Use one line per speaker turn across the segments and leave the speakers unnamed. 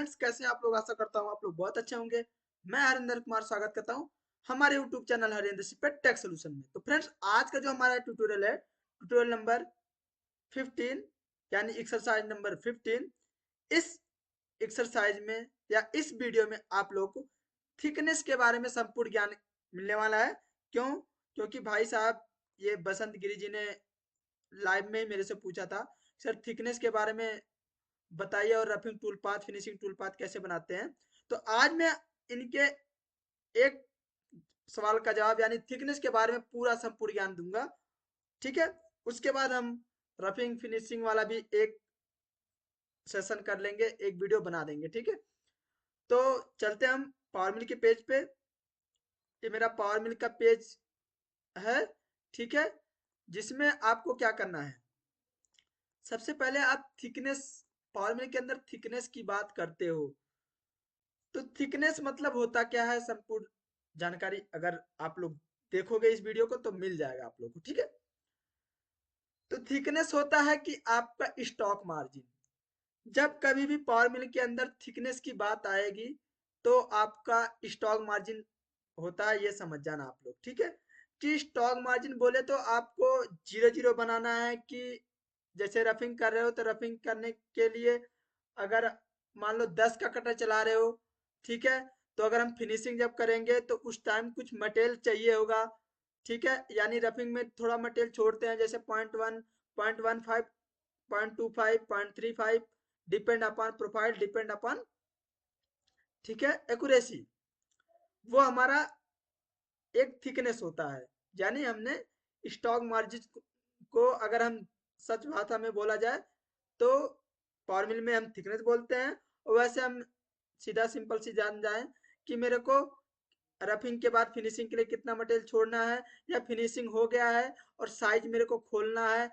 Friends, कैसे हैं आप लोग? आशा करता हूँ आप लोग बहुत अच्छे होंगे। मैं हरिंदर कुमार स्वागत करता हूँ हमारे यूट्यूब चैनल हरिंदर सिंह पे टेक सोल्यूशन में। तो फ्रेंड्स, आज का जो हमारा ट्यूटोरियल है, ट्यूटोरियल नंबर 15 यानी एक्सरसाइज नंबर 15। इस एक्सरसाइज में या इस वीडियो में आप लोग को थिकनेस के बारे में संपूर्ण ज्ञान मिलने वाला है। क्यों? क्योंकि भाई साहब, ये बसंत गिरी जी ने लाइव में ही मेरे से पूछा था, सर थिकनेस के बारे में बताइए और roughing tool path, finishing tool path कैसे बनाते हैं। तो आज मैं इनके एक सवाल का जवाब यानी थिकनेस के बारे में पूरा संपूर्ण ज्ञान दूंगा। ठीक है, उसके बाद हम रफिंग फिनिशिंग वाला भी एक सेशन कर लेंगे, एक वीडियो बना देंगे। ठीक है, तो चलते हम पावर मिल के पेज पे। ये मेरा पावर मिल का पेज है। ठीक है, जिसमें आपको क्या करना है, सबसे पहले आप थिकनेस, पावर मिल के अंदर थिकनेस की बात करते हो तो थिकनेस मतलब होता क्या है, संपूर्ण जानकारी अगर आप लोग देखोगे इस वीडियो को तो मिल जाएगा आप लोग को। ठीक है, तो थिकनेस होता है कि आपका स्टॉक मार्जिन। जब कभी भी पावर मिल के अंदर थिकनेस की बात आएगी तो आपका स्टॉक मार्जिन होता है, ये समझ जाना आप लोग। ठीक है, कि स्टॉक मार्जिन बोले तो आपको जीरो जीरो बनाना है कि जैसे रफिंग कर रहे हो तो रफिंग करने के लिए अगर मान लो 10 का कटर चला रहे हो, ठीक है, तो अगर हम फिनिशिंग जब करेंगे तो उस टाइम कुछ मटेरियल चाहिए होगा। ठीक है, यानी रफिंग में थोड़ा मटेरियल छोड़ते हैं, जैसे 0.1, 0.15, 0.25, 0.35, depend upon profile, depend upon, ठीक है, एक्यूरेसी। वो हमारा एक थिकनेस होता है। यानी हमने स्टॉक मार्जिन को अगर हम सच भाषा में बोला जाए तो पावर मिल में हम थिकनेस बोलते हैं। और वैसे हम सीधा सिंपल सी जान जाए कि मेरे को रफिंग के बाद फिनिशिंग के लिए कितना मटेरियल छोड़ना है, या फिनिशिंग हो गया है और साइज मेरे को खोलना है।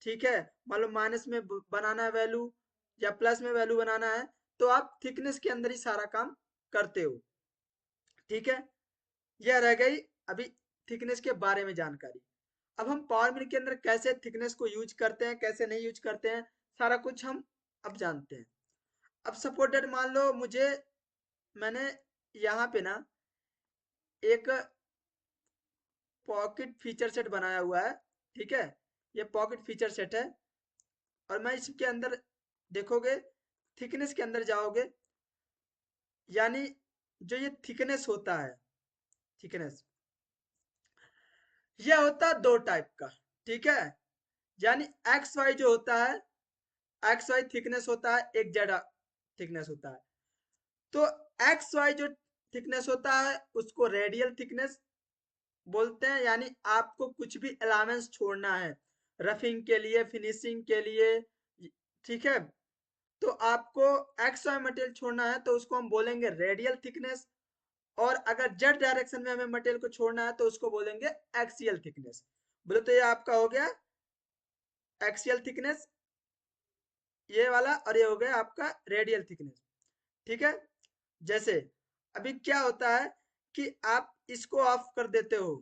ठीक है, मान लो माइनस में बनाना है वैल्यू या प्लस में वैल्यू बनाना है, तो आप थिकनेस के अंदर ही सारा काम करते हो। ठीक है, यह रह गई अभी थिकनेस के बारे में जानकारी। अब हम पावर मिल के अंदर कैसे थिकनेस को यूज करते हैं, कैसे नहीं यूज करते हैं, सारा कुछ हम अब जानते हैं। अब सपोर्टेड मान लो मुझे, मैंने यहाँ पे ना एक पॉकेट फीचर सेट बनाया हुआ है। ठीक है, ये पॉकेट फीचर सेट है और मैं इसके अंदर देखोगे, थिकनेस के अंदर जाओगे, यानी जो ये थिकनेस होता है, थिकनेस ये होता है दो टाइप का। ठीक है, यानी एक्स वाई जो होता है, एक्स वाई थिकनेस होता है, एक जेड थिकनेस होता है। तो एक्स वाई जो थिकनेस होता है उसको रेडियल थिकनेस बोलते हैं, यानी आपको कुछ भी अलावेंस छोड़ना है रफिंग के लिए, फिनिशिंग के लिए। ठीक है, तो आपको एक्स वाई मटेरियल छोड़ना है तो उसको हम बोलेंगे रेडियल थिकनेस। और अगर जेड डायरेक्शन में हमें मटेरियल को छोड़ना है तो उसको बोलेंगे एक्सियल थिकनेस। बोले तो ये आपका हो गया एक्सियल थिकनेस, ये वाला, और ये हो गया आपका रेडियल थिकनेस। ठीक है, जैसे अभी क्या होता है कि आप इसको ऑफ कर देते हो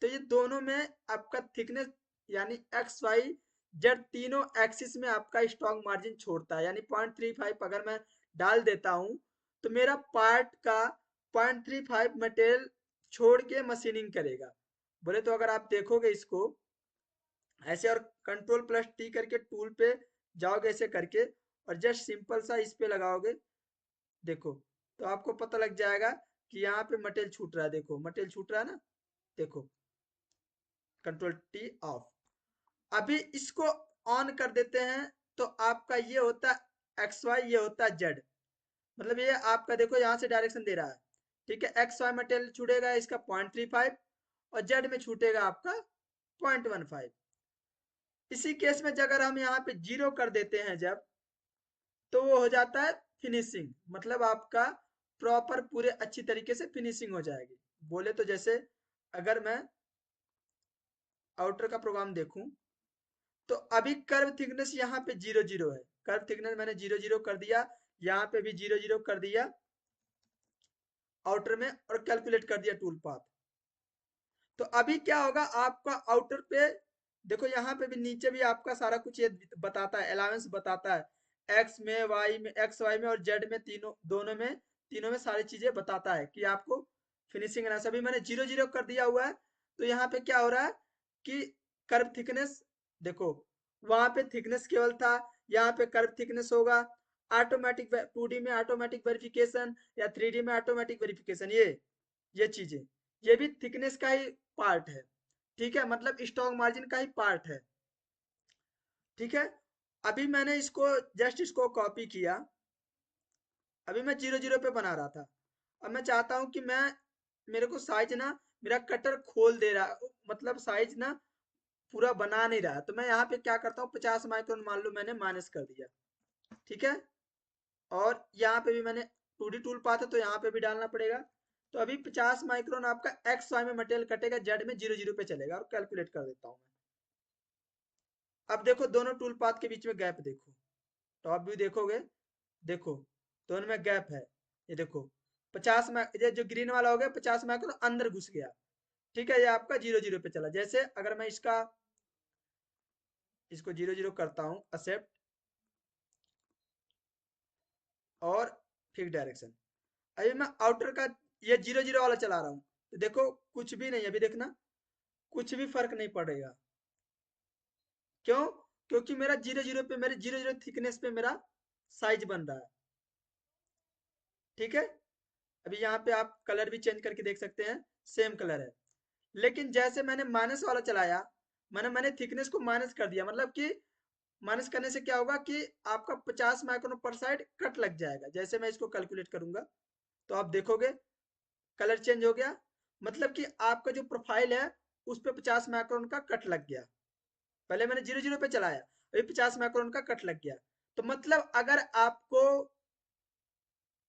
तो ये दोनों में आपका थिकनेस यानी एक्स वाई जेड तीनों एक्सिस में आपका स्ट्रॉन्ग मार्जिन छोड़ता है। यानी 0.35 अगर मैं डाल देता हूं तो मेरा पार्ट का 0.35 मटेरियल छोड़ के मशीनिंग करेगा। बोले तो अगर आप देखोगे इसको ऐसे और कंट्रोल प्लस टी करके टूल पे जाओगे ऐसे करके और जस्ट सिंपल सा इस पे लगाओगे, देखो, तो आपको पता लग जाएगा कि यहाँ पे मटेरियल छूट रहा है। देखो मटेरियल छूट रहा है ना, देखो, कंट्रोल टी ऑफ। अभी इसको ऑन कर देते हैं तो आपका ये होता है एक्स वाई, ये होता है जेड। मतलब ये आपका देखो यहाँ से डायरेक्शन दे रहा है। ठीक है, एक्स वाई मटेरियल छूटेगा इसका 0.35 और जेड में छूटेगा आपका 0.15। इसी केस में अगर हम यहाँ पे जीरो कर देते हैं जब, तो वो हो जाता है फिनिशिंग। मतलब आपका प्रॉपर पूरे अच्छी तरीके से फिनिशिंग हो जाएगी। बोले तो जैसे अगर मैं आउटर का प्रोग्राम देखूं तो अभी कर्व थिकनेस यहाँ पे जीरो जीरो है, कर्व थिकनेस मैंने जीरो जीरो कर दिया, यहाँ पे भी जीरो जीरो कर दिया आउटर में और कैलकुलेट कर दिया टूल पाथ। तो अभी क्या होगा, आपका आउटर पे देखो, यहाँ पे भी नीचे भी आपका सारा कुछ ये बताता है, अलावेंस बताता है। एक्स में, वाई में, एक्स वाई में और जेड में, तीनों में सारी चीजें बताता है कि आपको फिनिशिंग ना। सभी मैंने 0 0 कर दिया हुआ है। तो यहाँ पे क्या हो रहा है कि कर्व थिकनेस, देखो वहां पे थिकनेस केवल था, यहाँ पे कर्व थिकनेस होगा। ऑटोमेटिक 2D में ऑटोमेटिक वेरिफिकेशन या 3D में ऑटोमेटिक वेरिफिकेशन, ये चीजें, ये भी थिकनेस का ही पार्ट है। ठीक है, मतलब स्टॉक मार्जिन का ही पार्ट है। ठीक है, अभी मैंने इसको जस्ट इसको कॉपी किया। अभी मैं 0 0 पे बना रहा था। अब मैं चाहता हूं कि मेरे को साइज ना, मेरा कटर खोल दे रहा, मतलब साइज ना पूरा बना नहीं रहा। तो मैं यहाँ पे क्या करता हूँ, 50 माइक्रोन मान लो मैंने माइनस कर दिया। ठीक है, और यहाँ पे भी मैंने 2D टूल पाथ है तो यहाँ पे भी डालना पड़ेगा। तो अभी 50 माइक्रोन आपका एक्स वाई में मटेरियल कटेगा, जेड में 0 0 पे चलेगा, और कैलकुलेट कर देता हूँ मैं। अब देखो दोनों टूल पाथ के बीच में गैप देखो, टॉप व्यू देखोगे, देखो दोनों में गैप है। ये देखो 50 में, ये जो ग्रीन वाला हो गया 50 माइक्रोन अंदर घुस गया। ठीक है, ये आपका 0 0 पे चला। जैसे अगर मैं इसको 0 0 करता हूँ, एक्सेप्ट, और फिक्स डायरेक्शन। अभी मैं आउटर का ये 0 0 वाला चला रहा हूँ, तो देखो कुछ भी नहीं, अभी देखना कुछ भी फर्क नहीं पड़ेगा। क्यों? क्योंकि मेरा 0 0 पे, मेरे 0 0 थिकनेस पे मेरा साइज बन रहा है। ठीक है, अभी यहाँ पे आप कलर भी चेंज करके देख सकते हैं, सेम कलर है। लेकिन जैसे मैंने माइनस वाला चलाया, मैंने थिकनेस को माइनस कर दिया, मतलब कि माइनस करने से क्या होगा कि आपका 50 माइक्रोन पर साइड कट लग जाएगा। जैसे मैं इसको कैलकुलेट करूंगा तो आप देखोगे कलर चेंज हो गया, मतलब कि आपका जो प्रोफाइल है उस पे 50 माइक्रोन का कट लग गया। पहले मैंने 0 0 पे चलाया, अभी 50 माइक्रोन का कट लग गया। तो मतलब अगर आपको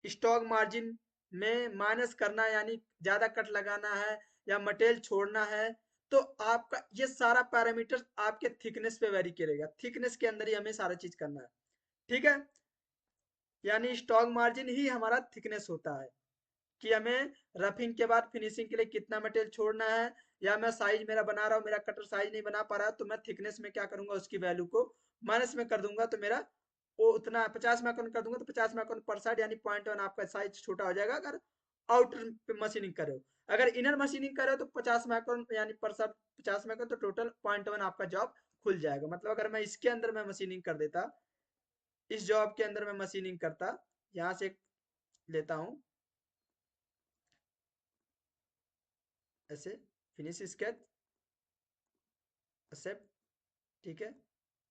स्टॉक मार्जिन में माइनस करना है, यानी ज्यादा कट लगाना है या मटेरियल छोड़ना है, तो आपका ये सारा पैरामीटर आपके थिकनेस पे वेरी करेगा। थिकनेस के अंदर ही हमें सारा चीज करना है। ठीक है, यानी स्टॉक मार्जिन ही हमारा थिकनेस होता है कि हमें रफिंग के बाद फिनिशिंग के लिए कितना मटेरियल छोड़ना है, या मैं साइज मेरा बना रहा हूँ, मेरा कटर साइज नहीं बना पा रहा, तो मैं थिकनेस में क्या करूंगा, उसकी वैल्यू को माइनस में कर दूंगा। तो मेरा वो उतना 50 माइक्रोन कर दूंगा, तो 50 माइक्रोन पर साइड यानी 0.1 आपका साइज छोटा हो जाएगा, अगर आउटर पे मशीनिंग करे हो। अगर इनर मशीनिंग करे हो तो 50 माइक्रोन यानी पर साइड 50 माइक्रोन, तो टोटल 0.1 आपका जॉब खुल जाएगा। मतलब अगर मैं इसके अंदर मैं मशीनिंग कर देता, इस जॉब के अंदर मैं मशीनिंग करता, यहाँ से लेता हूँ ऐसे, फिनिश स्केच, एक्सेप्ट। ठीक है,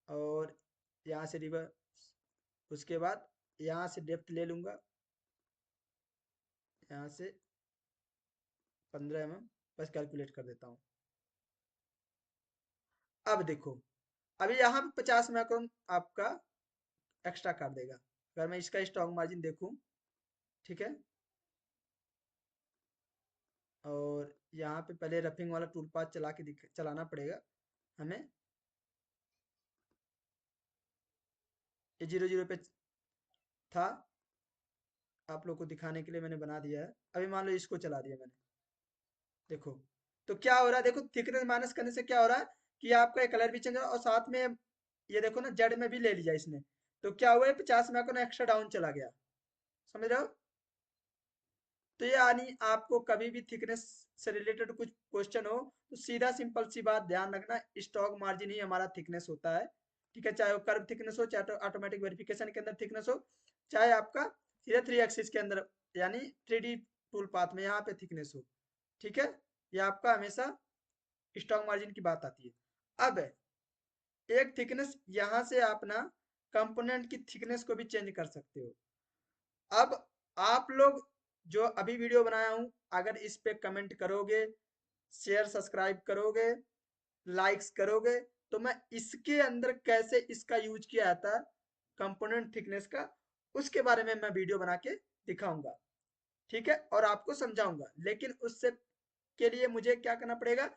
और यहाँ से रिवर्स, उसके बाद यहाँ से डेप्थ ले लूंगा, यहाँ से 15 mm, बस कैलकुलेट कर देता हूँ। अब देखो, अभी यहाँ 50 माइक्रोन आपका एक्स्ट्रा कर देगा। अगर मैं इसका स्टॉक मार्जिन देखूं, ठीक है, और यहाँ पे पहले रफिंग वाला टूल पाथ चलाना पड़ेगा हमें। ये 0 0 पे था, आप लोग को दिखाने के लिए मैंने बना दिया है। अभी मान लो इसको चला दिया मैंने, देखो तो क्या हो रहा है, देखो थिकनेस माइनस करने से क्या हो रहा है कि आपका कलर भी चेंज हो रहा है, और साथ में ये देखो ना जेड में भी ले लिया इसने, तो क्या हुआ, 50 माइक्रोन एक्स्ट्रा डाउन चला गया। समझ रहे हो? तो ये यानी आपको कभी भी थिकनेस से रिलेटेड कुछ क्वेश्चन हो तो सीधा सिंपल सी बात ध्यान रखना, स्टॉक मार्जिन ही हमारा थिकनेस होता है। ठीक है, चाहे वो कर्व थिकनेस हो, चाहे ऑटोमेटिक वेरिफिकेशन के अंदर थिकनेस हो, चाहे आपका सीधे 3 एक्सिस के अंदर यानी 3D टूल पाथ में यहाँ पे थिकनेस हो। ठीक है, ये आपका हमेशा स्टॉक मार्जिन की बात आती है। अब एक थिकनेस यहाँ से आप ना कंपोनेंट की थिकनेस को भी चेंज कर सकते हो। अब आप लोग जो अभी वीडियो बनाया हूं, अगर इस पे कमेंट करोगे, शेयर सब्सक्राइब करोगे, लाइक्स करोगे, तो मैं इसके अंदर कैसे इसका यूज किया जाता है कंपोनेंट थिकनेस का, उसके बारे में मैं वीडियो बना के दिखाऊंगा। ठीक है, और आपको समझाऊंगा। लेकिन उससे के लिए मुझे क्या करना पड़ेगा,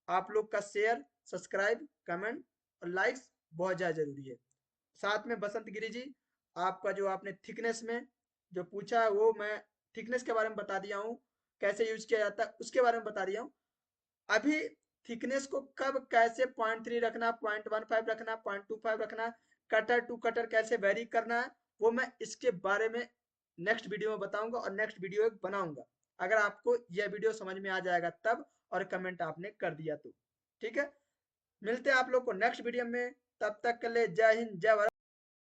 आप लोग का शेयर, सब्सक्राइब, कमेंट और लाइक्स बहुत ज़्यादा जरूरी है। साथ में बसंत गिरी जी, आपका जो आपने थिकनेस में जो पूछा है वो मैं थिकनेस के बारे में बता दिया हूँ, कैसे यूज किया जाता है उसके बारे में बता दिया हूँ। अभी थिकनेस को कब कैसे 0.3 रखना, 0.15 रखना, 0.25 रखना, कटर टू कटर कैसे वेरी करना है वो मैं इसके बारे में नेक्स्ट वीडियो में बताऊंगा और नेक्स्ट वीडियो बनाऊंगा, अगर आपको यह वीडियो समझ में आ जाएगा तब, और कमेंट आपने कर दिया तो। ठीक है, मिलते हैं आप लोग को नेक्स्ट वीडियो में, तब तक के लिए जय हिंद जय भारत।